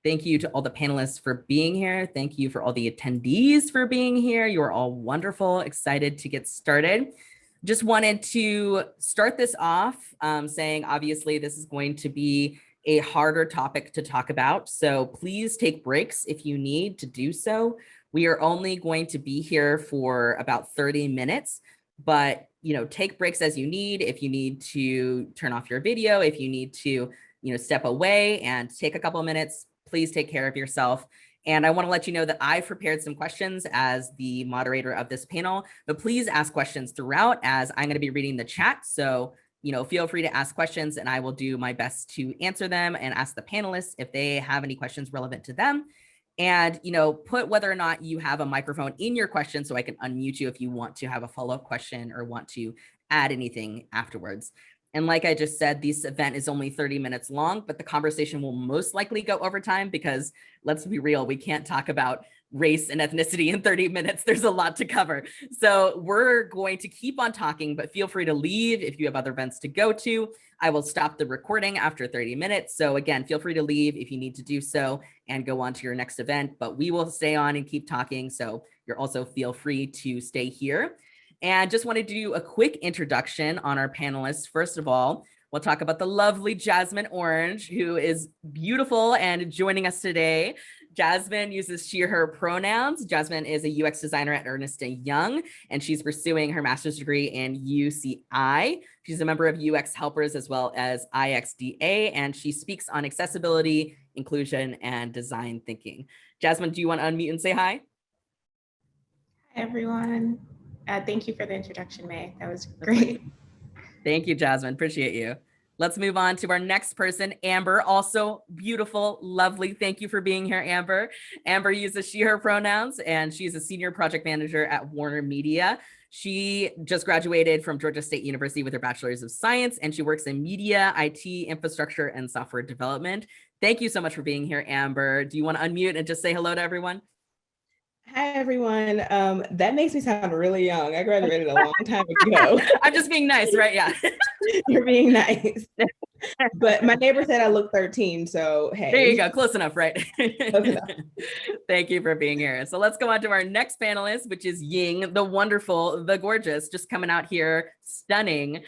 Thank you to all the panelists for being here. Thank you for all the attendees for being here. You're all wonderful, excited to get started. Just wanted to start this off saying, obviously, this is going to be a harder topic to talk about. So please take breaks if you need to do so. We are only going to be here for about 30 minutes, but take breaks as you need. If you need to turn off your video, if you need to step away and take a couple of minutes, please take care of yourself. And I want to let you know that I've prepared some questions as the moderator of this panel, but please ask questions throughout as I'm going to be reading the chat. So, feel free to ask questions and I will do my best to answer them and ask the panelists if they have any questions relevant to them. And, put whether or not you have a microphone in your question so I can unmute you if you want to have a follow-up question or want to add anything afterwards. And like I just said, this event is only 30 minutes long, but the conversation will most likely go over time because let's be real, we can't talk about race and ethnicity in 30 minutes. There's a lot to cover. So we're going to keep on talking, but feel free to leave if you have other events to go to. I will stop the recording after 30 minutes. So again, feel free to leave if you need to do so and go on to your next event, but we will stay on and keep talking. So you're also feel free to stay here. And just wanted to do a quick introduction on our panelists. First of all, we'll talk about the lovely Jasmine Orange, who is beautiful and joining us today. Jasmine uses she, her pronouns. Jasmine is a UX designer at Ernst & Young, and she's pursuing her master's degree in UCI. She's a member of UX Helpers as well as IXDA, and she speaks on accessibility, inclusion, and design thinking. Jasmine, do you want to unmute and say hi? Hi, everyone. Thank you for the introduction, May. That was great. Thank you, Jasmine. Appreciate you. Let's move on to our next person, Amber, also beautiful, lovely. Thank you for being here, Amber. Amber uses she, her pronouns, and she's a senior project manager at Warner Media. She just graduated from Georgia State University with her bachelor's of science, and she works in media, IT, infrastructure, and software development. Thank you so much for being here, Amber. Do you want to unmute and just say hello to everyone? Hi, everyone. That makes me sound really young. I graduated a long time ago. I'm just being nice, right? Yeah. You're being nice. But my neighbor said I look 13, so hey. There you go. Close enough, right? Close enough. Thank you for being here. So let's go on to our next panelist, which is Ying, the wonderful, the gorgeous, just coming out here, stunning.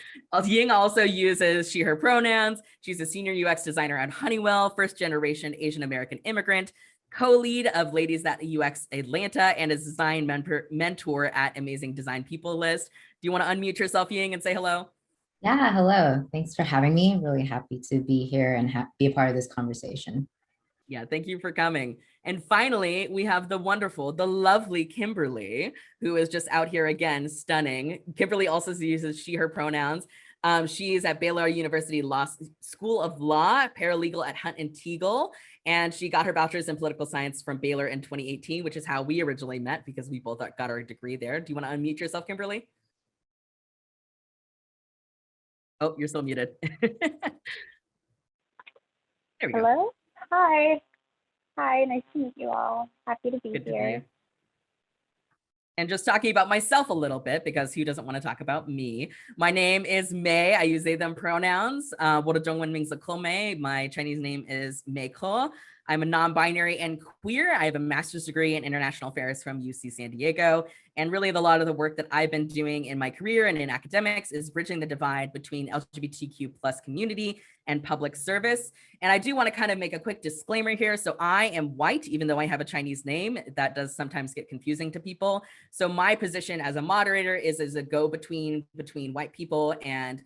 Ying also uses she, her pronouns. She's a senior UX designer at Honeywell, first generation Asian American immigrant, co-lead of Ladies That UX Atlanta, and a design mentor at Amazing Design People List. Do you want to unmute yourself, Ying, and say hello? Yeah, hello. Thanks for having me. Really happy to be here and be a part of this conversation. Yeah, thank you for coming. And finally, we have the wonderful, the lovely Kimberly, who is just out here again, stunning. Kimberly also uses she, her pronouns. She is at Baylor University School of Law, paralegal at Hunt and Teagle, and she got her bachelor's in political science from Baylor in 2018, which is how we originally met because we both got our degree there. Do you want to unmute yourself, Kimberly? Oh, you're still muted. There we go. Hello? Hi. Hi, nice to meet you all. Happy to be here. And just talking about myself a little bit, because who doesn't want to talk about me? My name is May. I use they, them pronouns. My Chinese name is Mei Ke. I'm a non-binary and queer. I have a master's degree in international affairs from UC San Diego. And really a lot of the work that I've been doing in my career and in academics is bridging the divide between LGBTQ+ community and public service. And I do want to kind of make a quick disclaimer here. So I am white, even though I have a Chinese name. That does sometimes get confusing to people. So my position as a moderator is as a go-between between white people and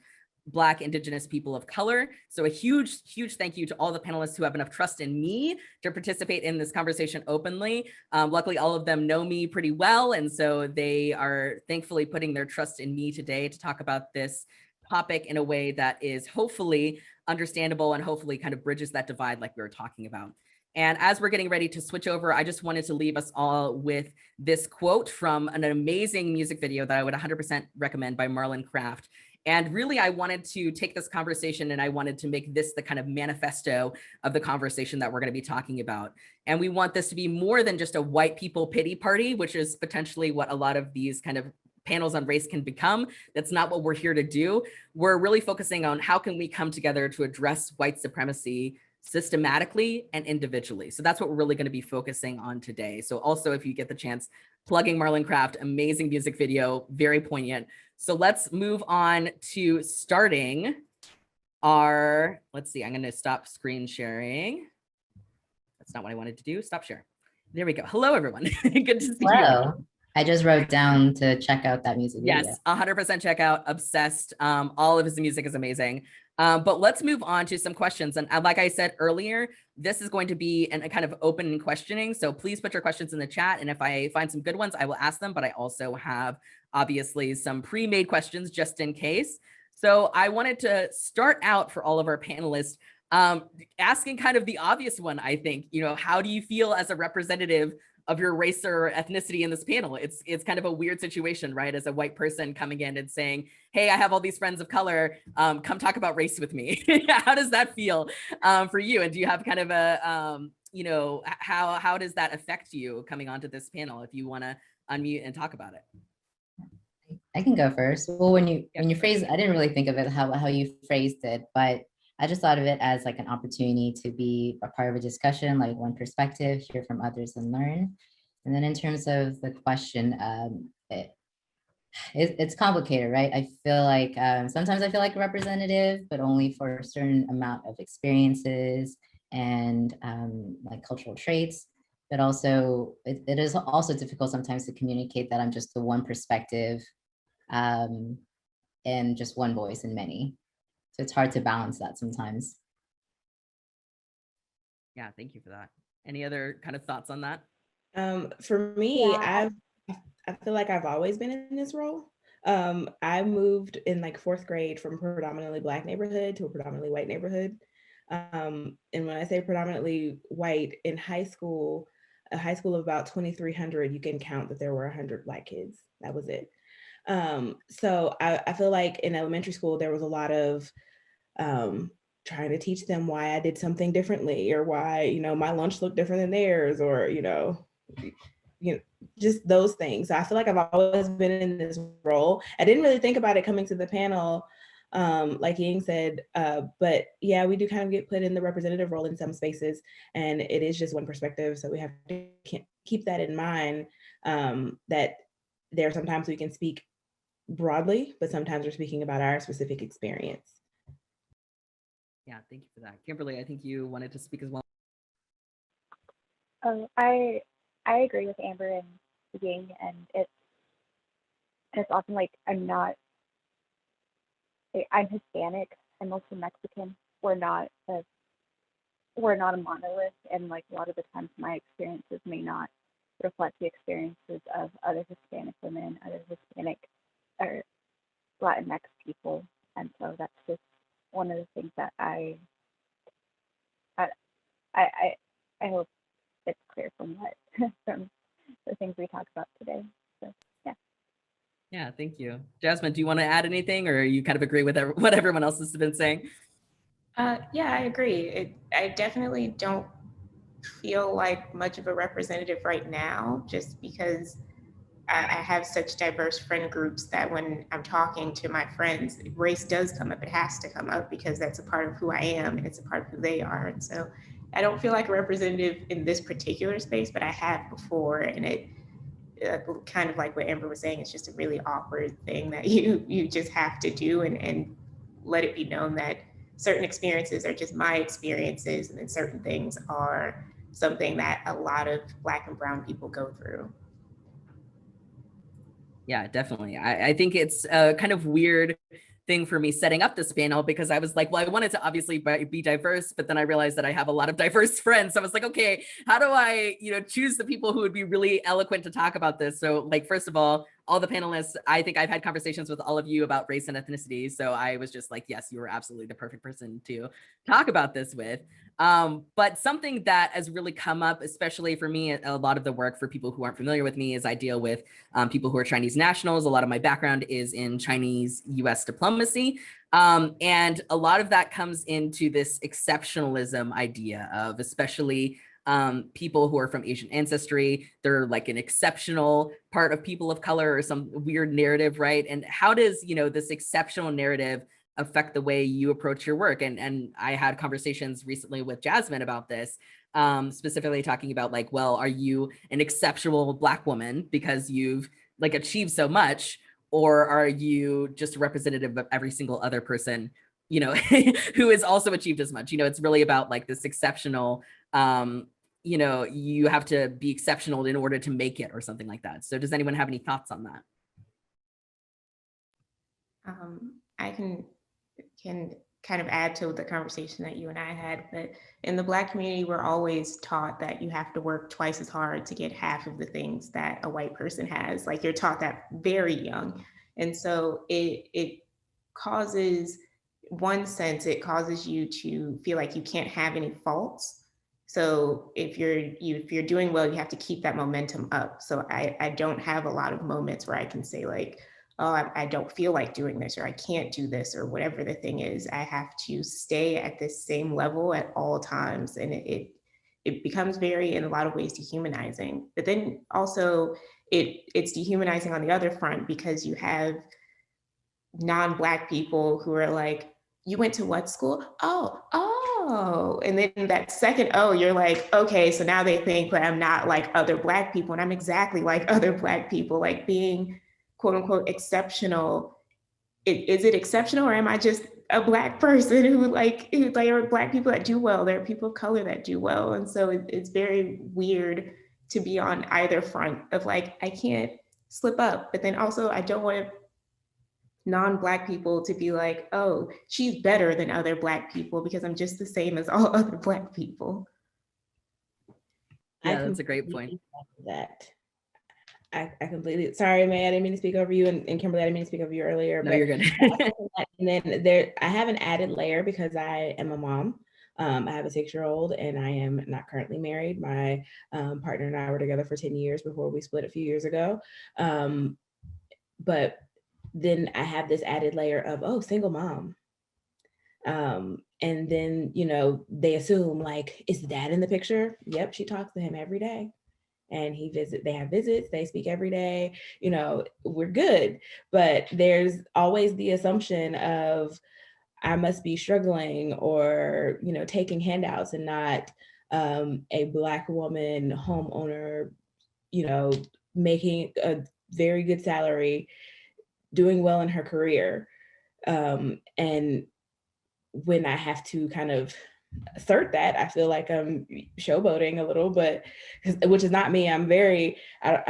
Black, Indigenous people of color. So a huge, huge thank you to all the panelists who have enough trust in me to participate in this conversation openly. Luckily, all of them know me pretty well. And so they are thankfully putting their trust in me today to talk about this topic in a way that is hopefully understandable and hopefully kind of bridges that divide like we were talking about. And as we're getting ready to switch over, I just wanted to leave us all with this quote from an amazing music video that I would 100% recommend by Marlon Craft. And really, I wanted to take this conversation and I wanted to make this the kind of manifesto of the conversation that we're going to be talking about. And we want this to be more than just a white people pity party, which is potentially what a lot of these kind of panels on race can become. That's not what we're here to do. We're really focusing on how can we come together to address white supremacy systematically and individually. So that's what we're really going to be focusing on today. So also, if you get the chance, plugging Marlon Craft, amazing music video, very poignant. So let's move on to starting our, let's see, I'm going to stop screen sharing. That's not what I wanted to do. Stop share. There we go. Hello, everyone. Good to see you. Hello. I just wrote down to check out that music video. Yes, 100% check out. Obsessed. All of his music is amazing. But let's move on to some questions. And like I said earlier, this is going to be a kind of open and questioning. So please put your questions in the chat. And if I find some good ones, I will ask them. But I also have obviously some pre-made questions just in case. So I wanted to start out for all of our panelists asking kind of the obvious one, I think, how do you feel as a representative of your race or ethnicity in this panel? It's kind of a weird situation, right? As a white person coming in and saying, hey, I have all these friends of color, come talk about race with me. How does that feel for you? And do you have kind of a, how does that affect you coming onto this panel if you want to unmute and talk about it? I can go first. Well, when you phrase, I didn't really think of it how you phrased it, but I just thought of it as like an opportunity to be a part of a discussion, like one perspective, hear from others and learn. And then in terms of the question, it's complicated, right? I feel like sometimes I feel like a representative, but only for a certain amount of experiences and like cultural traits. But also, it is also difficult sometimes to communicate that I'm just the one perspective and just one voice in many. So it's hard to balance that sometimes. Yeah, thank you for that. Any other kind of thoughts on that? For me, Yeah. I feel like I've always been in this role. I moved in like 4th grade from a predominantly Black neighborhood to a predominantly white neighborhood. And when I say predominantly white, in high school, a high school of about 2,300, you can count that there were 100 Black kids. That was it. So I feel like in elementary school, there was a lot of trying to teach them why I did something differently, or why, my lunch looked different than theirs, or, just those things. So I feel like I've always been in this role. I didn't really think about it coming to the panel, like Ying said, but yeah, we do kind of get put in the representative role in some spaces, and it is just one perspective. So we have to keep that in mind, that there are sometimes we can speak broadly, but sometimes we're speaking about our specific experience. Yeah, thank you for that. Kimberly, I think you wanted to speak as well. I agree with Amber and Ying, and it's often like I'm Hispanic. I'm also Mexican. We're not a monolith, and like a lot of the times my experiences may not reflect the experiences of other Hispanic women, other Hispanic or Latinx people, and so that's just one of the things that I hope it's clear from from the things we talk about today. So yeah. Yeah, thank you. Jasmine, do you want to add anything, or you kind of agree with what everyone else has been saying? Yeah, I agree. I definitely don't feel like much of a representative right now, just because I have such diverse friend groups that when I'm talking to my friends, race does come up. It has to come up because that's a part of who I am and it's a part of who they are. And so I don't feel like a representative in this particular space, but I have before. And it kind of like what Amber was saying, it's just a really awkward thing that you just have to do and let it be known that certain experiences are just my experiences, and then certain things are something that a lot of Black and brown people go through. Yeah, definitely. I think it's a kind of weird thing for me setting up this panel, because I was like, well, I wanted to obviously be diverse, but then I realized that I have a lot of diverse friends. So I was like, okay, how do I, choose the people who would be really eloquent to talk about this? So like, first of all the panelists, I think I've had conversations with all of you about race and ethnicity. So I was just like, yes, you were absolutely the perfect person to talk about this with. But something that has really come up, especially for me, a lot of the work for people who aren't familiar with me is I deal with people who are Chinese nationals. A lot of my background is in Chinese US diplomacy. And a lot of that comes into this exceptionalism idea of especially people who are from Asian ancestry. They're like an exceptional part of people of color or some weird narrative, right? And how does, this exceptional narrative affect the way you approach your work. And I had conversations recently with Jasmine about this, specifically talking about like, well, are you an exceptional Black woman because you've like achieved so much, or are you just representative of every single other person, you know, who has also achieved as much? You know, it's really about like this exceptional, you know, you have to be exceptional in order to make it or something like that. So does anyone have any thoughts on that? I can kind of add to the conversation that you and I had, but in the Black community, we're always taught that you have to work twice as hard to get half of the things that a white person has. Like you're taught that very young. And so it causes, one sense, it causes you to feel like you can't have any faults. So if you're doing well, you have to keep that momentum up. So I don't have a lot of moments where I can say like, oh, I don't feel like doing this, or I can't do this, or whatever the thing is. I have to stay at this same level at all times. And it becomes very, in a lot of ways, dehumanizing. But then also it's dehumanizing on the other front, because you have non-Black people who are like, you went to what school? Oh. And then that second, oh, you're like, okay, so now they think that I'm not like other Black people, and I'm exactly like other Black people, like being quote unquote exceptional. Is it exceptional, or am I just a Black person who are Black people that do well? There are people of color that do well. And so it's very weird to be on either front of like, I can't slip up, but then also I don't want non-Black people to be like, oh, she's better than other Black people because I'm just the same as all other Black people. Yeah, that's a great point. That I completely, sorry, May, I didn't mean to speak over you, and Kimberly, I didn't mean to speak over you earlier. No, but you're good. and then I have an added layer because I am a mom. I have a 6-year-old, and I am not currently married. My partner and I were together for 10 years before we split a few years ago. But then I have this added layer of, oh, single mom. And then, you know, they assume like, is the dad in the picture? Yep, she talks to him every day. And they have visits, they speak every day, you know, we're good. But there's always the assumption of, I must be struggling or, you know, taking handouts and not a Black woman homeowner, you know, making a very good salary, doing well in her career. And when I have to kind of assert that, I feel like I'm showboating a little, but which is not me. I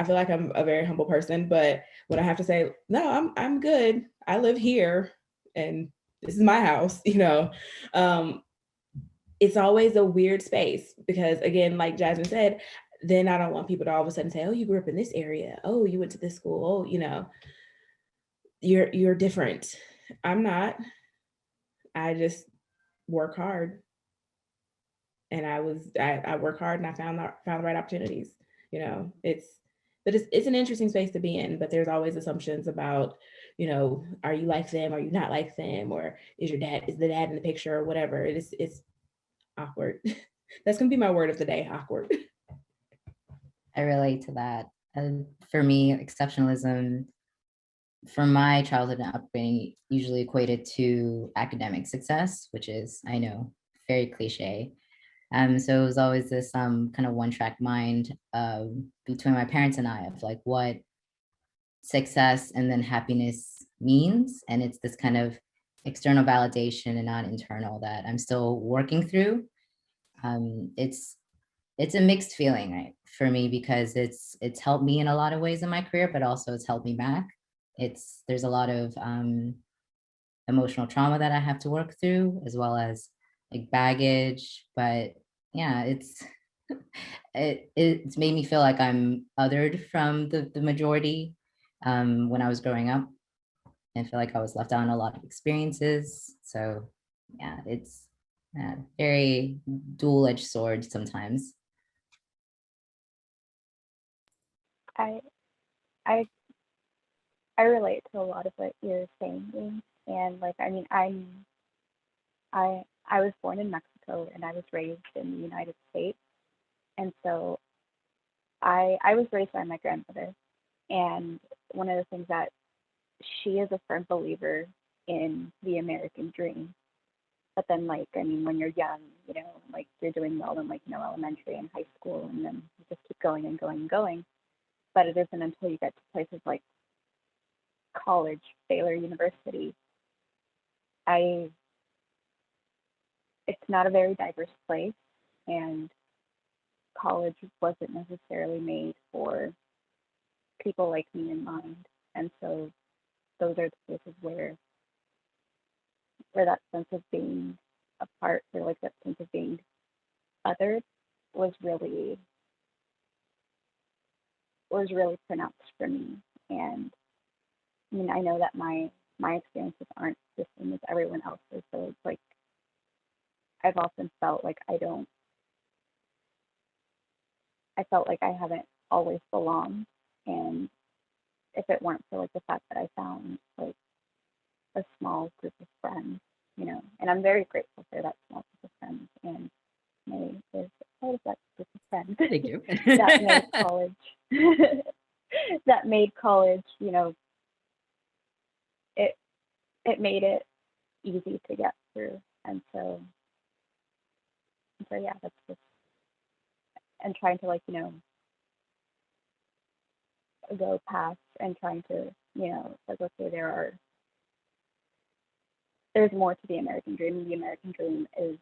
feel like I'm a very humble person, but when I have to say, no, I'm good. I live here and this is my house, you know, it's always a weird space because, again, like Jasmine said, then I don't want people to all of a sudden say, oh, you grew up in this area. Oh, you went to this school. Oh, you know, you're different. I'm not. I just work hard. And I work hard and I found the right opportunities. You know, it's an interesting space to be in, but there's always assumptions about, you know, are you like them? Are you not like them? Or is the dad in the picture or whatever? It's awkward. That's gonna be my word of the day, awkward. I relate to that. For me, exceptionalism from my childhood and upbringing usually equated to academic success, which is, I know, very cliche. So it was always this kind of one-track mind between my parents and I of like what success and then happiness means. And it's this kind of external validation and not internal that I'm still working through. It's a mixed feeling, right, for me, because it's helped me in a lot of ways in my career, but also it's held me back. There's a lot of emotional trauma that I have to work through, as well as like baggage. But yeah, it's made me feel like I'm othered from the majority when I was growing up, and feel like I was left out on a lot of experiences. So yeah, it's very dual-edged sword sometimes. I I I relate to a lot of what you're saying, and like I mean I was born in Mexico and I was raised in the United States, and so I was raised by my grandmother, and one of the things that she is a firm believer in the American dream. But then, like, I mean, when you're young, you know, like you're doing well in, like, you know, elementary and high school, and then you just keep going and going and going. But it isn't until you get to places like college, Baylor University, it's not a very diverse place, and college wasn't necessarily made for people like me in mind. And so those are the places where that sense of being apart, or like that sense of being othered, was really pronounced for me. And I mean, I know that my experiences aren't the same as everyone else's, so it's like I've often felt like I felt like I haven't always belonged. And if it weren't for like the fact that I found like a small group of friends, you know, and I'm very grateful for that small group of friends, and May is part of that group of friends. Thank you. that made college, you know, it made it easy to get through. And so yeah, that's just, and trying to, like, you know, go past and trying to, you know, like, okay, there's more to the American dream. The American dream is,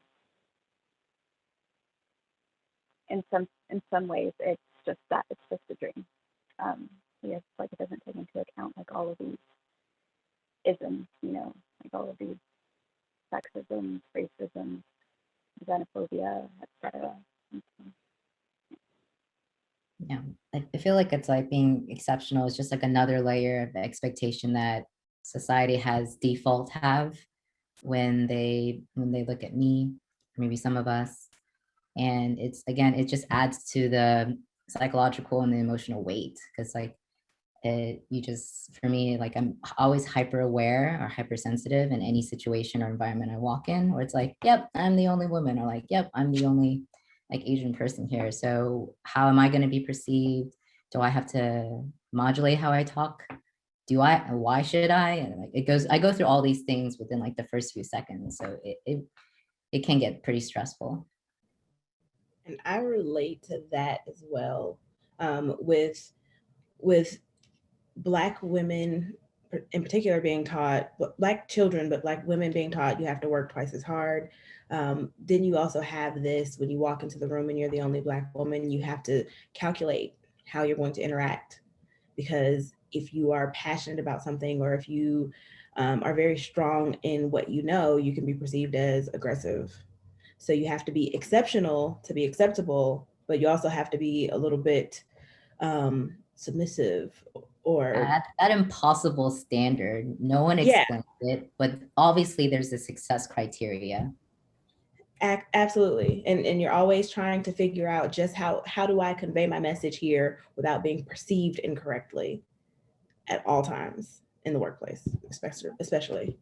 in some ways, it's just a dream. Yes, like, it doesn't take into account like all of these isms, you know, like all of these sexism, racism, xenophobia, etc. Yeah, I feel like it's like being exceptional is just like another layer of expectation that society has default have when they look at me, maybe some of us. And it's, again, it just adds to the psychological and the emotional weight, because like for me, like, I'm always hyper aware or hypersensitive in any situation or environment I walk in, where it's like, yep, I'm the only woman, or like, yep, I'm the only like Asian person here. So how am I going to be perceived? Do I have to modulate how I talk? Why should I? And like, I go through all these things within like the first few seconds. So it can get pretty stressful. And I relate to that as well, with Black women in particular being taught, Black children, but Black women being taught you have to work twice as hard. Then you also have this, when you walk into the room and you're the only Black woman, you have to calculate how you're going to interact, because if you are passionate about something, or if you are very strong in what you know, you can be perceived as aggressive. So you have to be exceptional to be acceptable, but you also have to be a little bit submissive, or That impossible standard, no one yeah, explains it, but obviously there's a success criteria. absolutely. And you're always trying to figure out just how do I convey my message here without being perceived incorrectly at all times in the workplace, especially.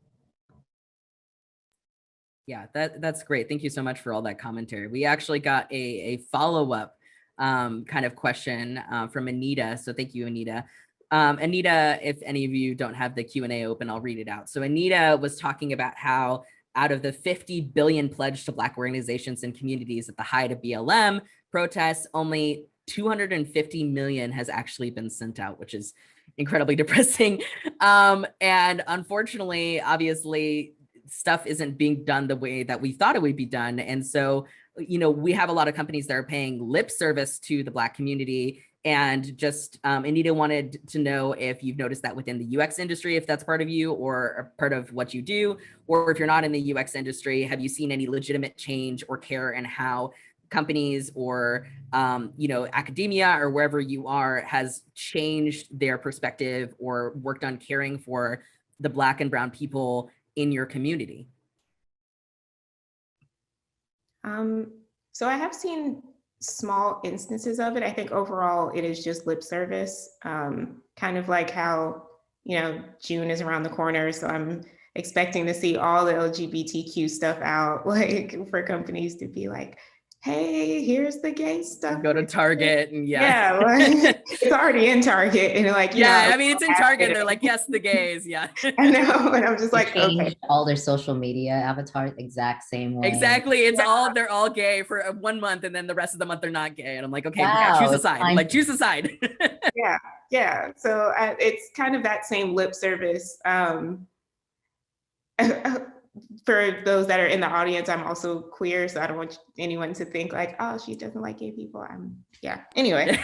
Yeah, that's great. Thank you so much for all that commentary. We actually got a follow-up kind of question from Anita. So thank you, Anita. Anita, if any of you don't have the Q&A open, I'll read it out. So Anita was talking about how out of the 50 billion pledged to Black organizations and communities at the height of BLM protests, only 250 million has actually been sent out, which is incredibly depressing. And unfortunately, obviously, stuff isn't being done the way that we thought it would be done. And so, you know, we have a lot of companies that are paying lip service to the Black community. And just Anita wanted to know if you've noticed that within the UX industry, if that's part of you or part of what you do, or if you're not in the UX industry, have you seen any legitimate change or care in how companies or, you know, academia or wherever you are has changed their perspective or worked on caring for the Black and brown people in your community? So I have seen small instances of it. I think overall it is just lip service, kind of like how, you know, June is around the corner. So I'm expecting to see all the LGBTQ stuff out, like for companies to be like, hey, here's the gay stuff. Go to Target and Yeah, like, it's already in Target, and like, yeah, I mean, it's in Target. They're like, yes, the gays, yeah. I know, and I'm just They like, changed okay, all their social media avatars exact same way. Exactly. It's all, they're all gay for 1 month, and then the rest of the month they're not gay. And I'm like, okay, yeah, Wow, choose a it's side. time- Like, choose a side. yeah. So it's kind of that same lip service. For those that are in the audience, I'm also queer, so I don't want anyone to think like, oh, she doesn't like gay people. Anyway.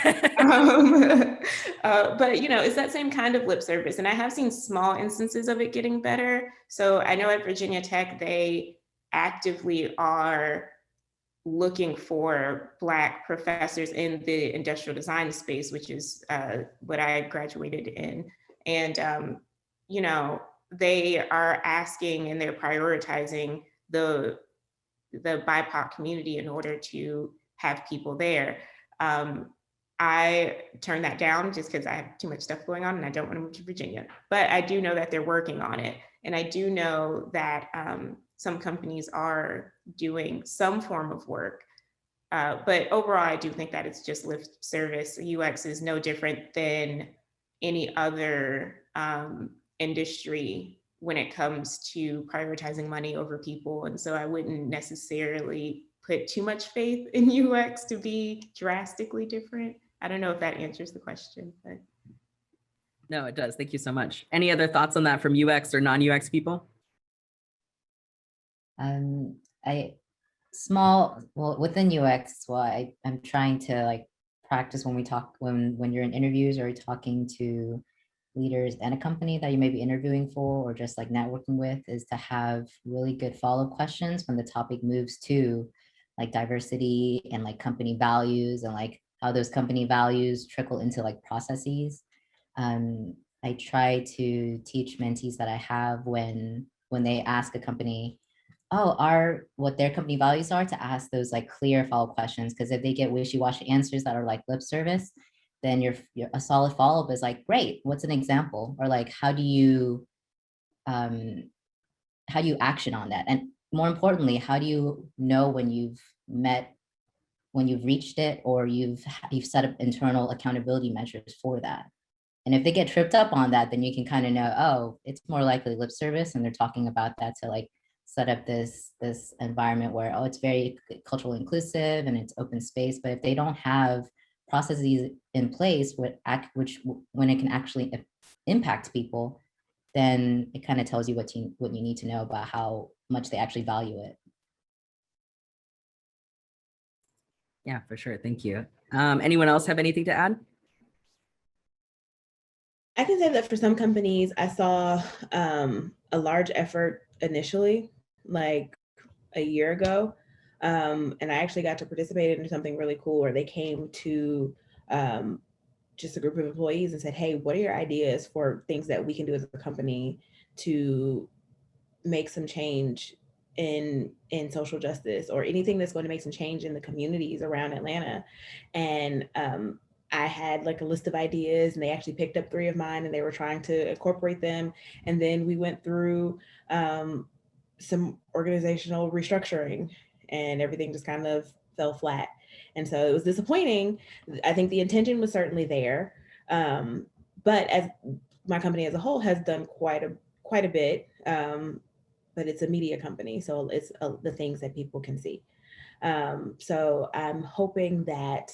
But you know, it's that same kind of lip service, and I have seen small instances of it getting better. So I know at Virginia Tech, they actively are looking for Black professors in the industrial design space, which is what I graduated in. And, you know, they are asking and they're prioritizing the BIPOC community in order to have people there. I turned that down just because I have too much stuff going on and I don't want to move to Virginia. But I do know that they're working on it. And I do know that some companies are doing some form of work. But overall, I do think that it's just lip service. UX is no different than any other industry when it comes to prioritizing money over people. And so I wouldn't necessarily put too much faith in UX to be drastically different. I don't know if that answers the question, but. No, it does. Thank you so much. Any other thoughts on that from UX or non-UX people? Within UX, I'm trying to like practice when we talk, when you're in interviews or you're talking to leaders and a company that you may be interviewing for or just like networking with, is to have really good follow-up questions when the topic moves to like diversity and like company values and like how those company values trickle into like processes. I try to teach mentees that I have when they ask a company, what their company values are, to ask those like clear follow-up questions. Because if they get wishy-washy answers that are like lip service, then a solid follow-up is like, great, what's an example? Or like, how do you action on that? And more importantly, how do you know when you've reached it, or you've set up internal accountability measures for that? And if they get tripped up on that, then you can kind of know, oh, it's more likely lip service, and they're talking about that to like set up this environment where, oh, it's very culturally inclusive and it's open space. But if they don't have processes in place which when it can actually impact people, then it kind of tells you what you need to know about how much they actually value it. Yeah, for sure. Thank you. Anyone else have anything to add? I can say that for some companies, I saw a large effort initially, like a year ago. And I actually got to participate in something really cool where they came to just a group of employees and said, hey, what are your ideas for things that we can do as a company to make some change in social justice, or anything that's going to make some change in the communities around Atlanta? And I had like a list of ideas, and they actually picked up 3 of mine and they were trying to incorporate them. And then we went through some organizational restructuring, and everything just kind of fell flat. And so it was disappointing. I think the intention was certainly there. But as my company as a whole has done quite a bit, but it's a media company, so it's the things that people can see. So I'm hoping that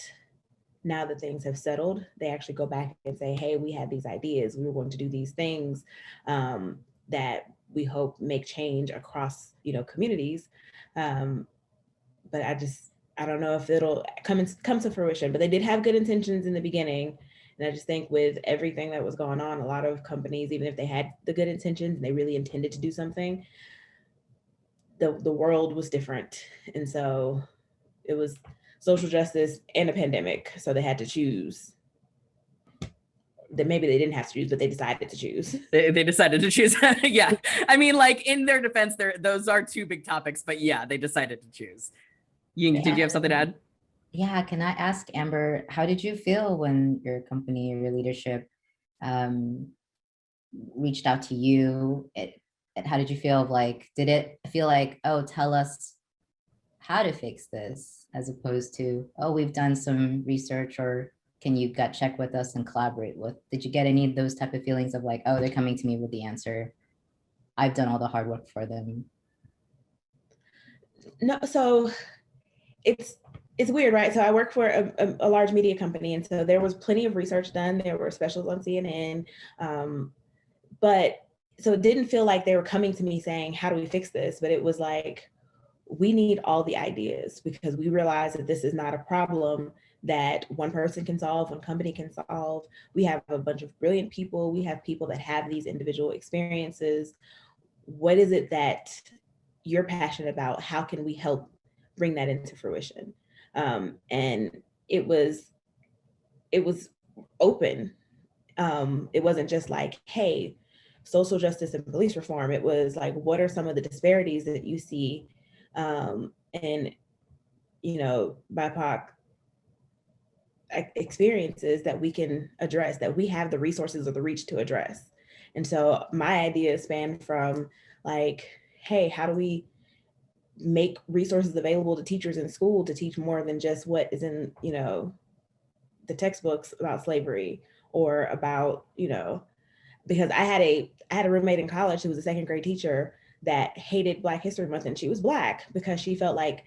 now that things have settled, they actually go back and say, hey, we had these ideas, we were going to do these things that we hope make change across, communities. But I don't know if it'll come to fruition, but they did have good intentions in the beginning. And I just think with everything that was going on, a lot of companies, even if they had the good intentions and they really intended to do something, the world was different. And so it was social justice and a pandemic. So they had to choose. That maybe they didn't have to choose, but they decided to choose. They decided to choose. Yeah. I mean, like, in their defense, those are 2 big topics, but yeah, they decided to choose. Did you have something to add? Yeah, can I ask, Amber, how did you feel when your company or your leadership reached out to you? How did you feel? Like, did it feel like, oh, tell us how to fix this, as opposed to, oh, we've done some research, or can you gut check with us and collaborate with? Did you get any of those type of feelings of like, oh, they're coming to me with the answer, I've done all the hard work for them? No, so it's weird, right? So I work for a large media company, and so there was plenty of research done. There were specials on CNN, but so it didn't feel like they were coming to me saying, how do we fix this? But it was like, we need all the ideas, because we realize that this is not a problem that one person can solve, one company can solve. We have a bunch of brilliant people. We have people that have these individual experiences. What is it that you're passionate about? How can we help bring that into fruition? And it was open. It wasn't just like, hey, social justice and police reform. It was like, what are some of the disparities that you see in, BIPOC experiences that we can address, that we have the resources or the reach to address? And so my idea span from like, hey, how do we make resources available to teachers in school to teach more than just what is in, the textbooks about slavery, or about, because I had a roommate in college who was a second grade teacher that hated Black History Month, and she was Black because she felt like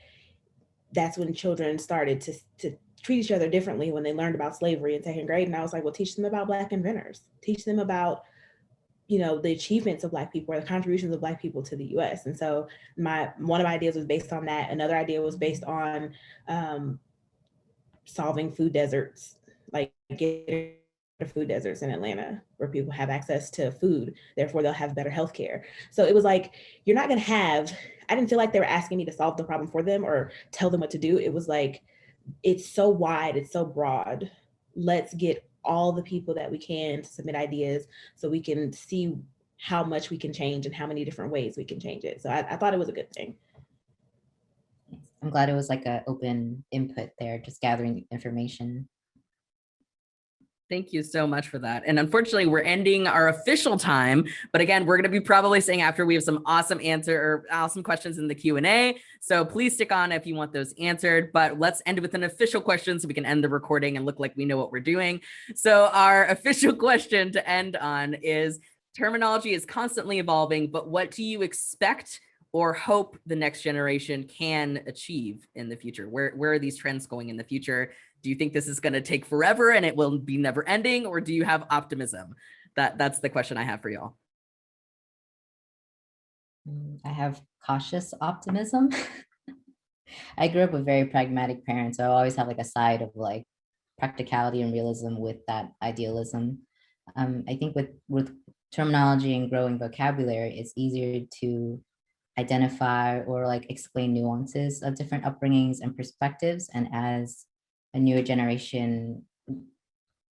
that's when children started to treat each other differently, when they learned about slavery in second grade. And I was like, well, teach them about Black inventors, teach them about, the achievements of Black people or the contributions of Black people to the US. And so one of my ideas was based on that. Another idea was based on solving food deserts, like getting food deserts in Atlanta where people have access to food, therefore they'll have better healthcare. So it was like, you're not gonna have, I didn't feel like they were asking me to solve the problem for them or tell them what to do. It was like, it's so wide, it's so broad. Let's get all the people that we can to submit ideas so we can see how much we can change and how many different ways we can change it. So I thought it was a good thing. I'm glad it was like an open input there, just gathering information. Thank you so much for that. And unfortunately, we're ending our official time. But again, we're going to be probably saying after we have some awesome awesome questions in the Q&A. So please stick on if you want those answered. But let's end with an official question so we can end the recording and look like we know what we're doing. So our official question to end on is, terminology is constantly evolving, but what do you expect or hope the next generation can achieve in the future? Where are these trends going in the future? Do you think this is going to take forever and it will be never ending? Or do you have optimism? That's the question I have for y'all. I have cautious optimism. I grew up with very pragmatic parents. So I always have like a side of like practicality and realism with that idealism. I think with terminology and growing vocabulary, it's easier to identify or like explain nuances of different upbringings and perspectives. And as a newer generation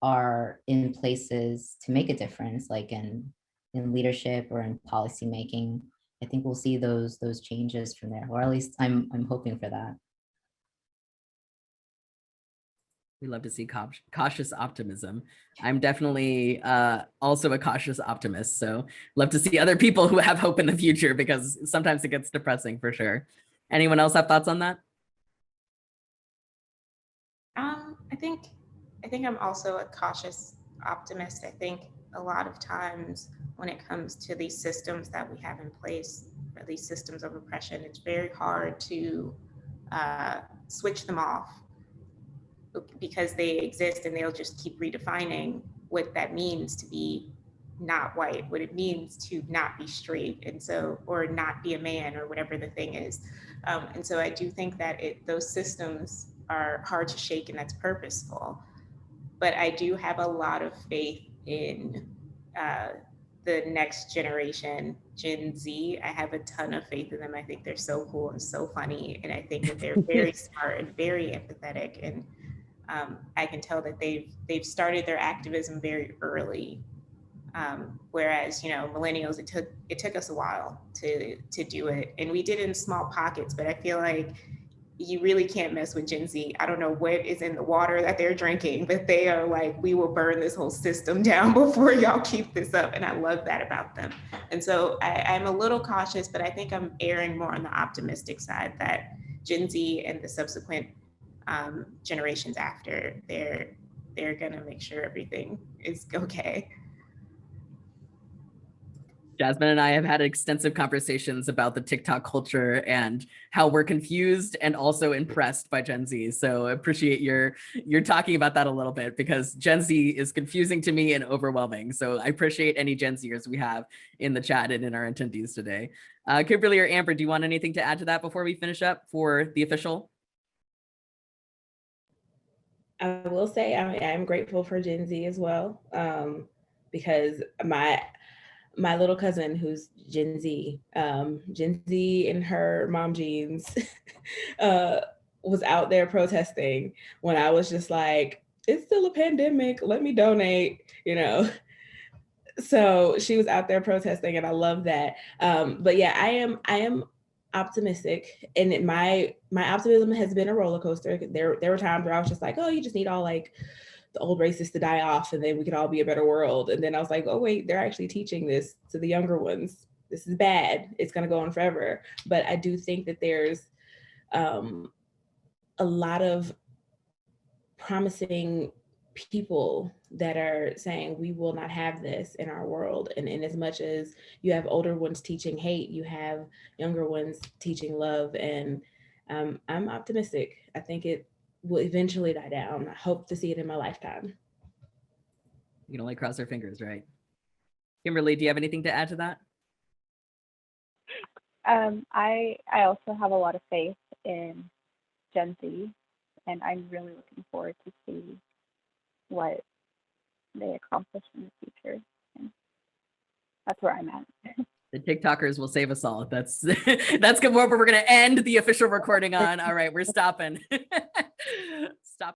are in places to make a difference, like in leadership or in policy making, I think we'll see those changes from there, or at least I'm hoping for that. We love to see cautious optimism. I'm definitely also a cautious optimist. So love to see other people who have hope in the future, because sometimes it gets depressing for sure. Anyone else have thoughts on that? I think I'm also a cautious optimist. I think a lot of times when it comes to these systems that we have in place, or these systems of oppression, it's very hard to switch them off, because they exist and they'll just keep redefining what that means to be not white, what it means to not be straight, and so, or not be a man, or whatever the thing is. And so I do think that those systems are hard to shake, and that's purposeful. But I do have a lot of faith in the next generation, Gen Z. I have a ton of faith in them. I think they're so cool and so funny. And I think that they're very smart and very empathetic. And I can tell that they've started their activism very early. Whereas, millennials, it took us a while to do it. And we did it in small pockets, but I feel like you really can't mess with Gen Z. I don't know what is in the water that they're drinking, but they are like, we will burn this whole system down before y'all keep this up. And I love that about them. And so I'm a little cautious, but I think I'm erring more on the optimistic side, that Gen Z and the subsequent generations after, they're gonna make sure everything is okay. Jasmine and I have had extensive conversations about the TikTok culture and how we're confused and also impressed by Gen Z. So I appreciate you're talking about that a little bit, because Gen Z is confusing to me and overwhelming. So I appreciate any Gen Zers we have in the chat and in our attendees today. Kimberly or Amber, do you want anything to add to that before we finish up for the official? I will say I'm grateful for Gen Z as well, because my little cousin who's Gen Z in her mom jeans, was out there protesting when I was just like, it's still a pandemic, let me donate, you know. So she was out there protesting, and I love that. But yeah, I am optimistic, and my optimism has been a roller coaster. There were times where I was just like, oh, you just need all like the old racists to die off, and then we could all be a better world. And then I was like, oh wait, they're actually teaching this to the younger ones. This is bad. It's going to go on forever. But I do think that there's a lot of promising people that are saying we will not have this in our world. And as much as you have older ones teaching hate, you have younger ones teaching love. And I'm optimistic. I think it will eventually die down. I hope to see it in my lifetime. You can only cross our fingers, right? Kimberly, do you have anything to add to that? I also have a lot of faith in Gen Z, and I'm really looking forward to see what they accomplish in the future. And that's where I'm at. The TikTokers will save us all. That's good. Where we're going to end the official recording on. All right, we're stopping.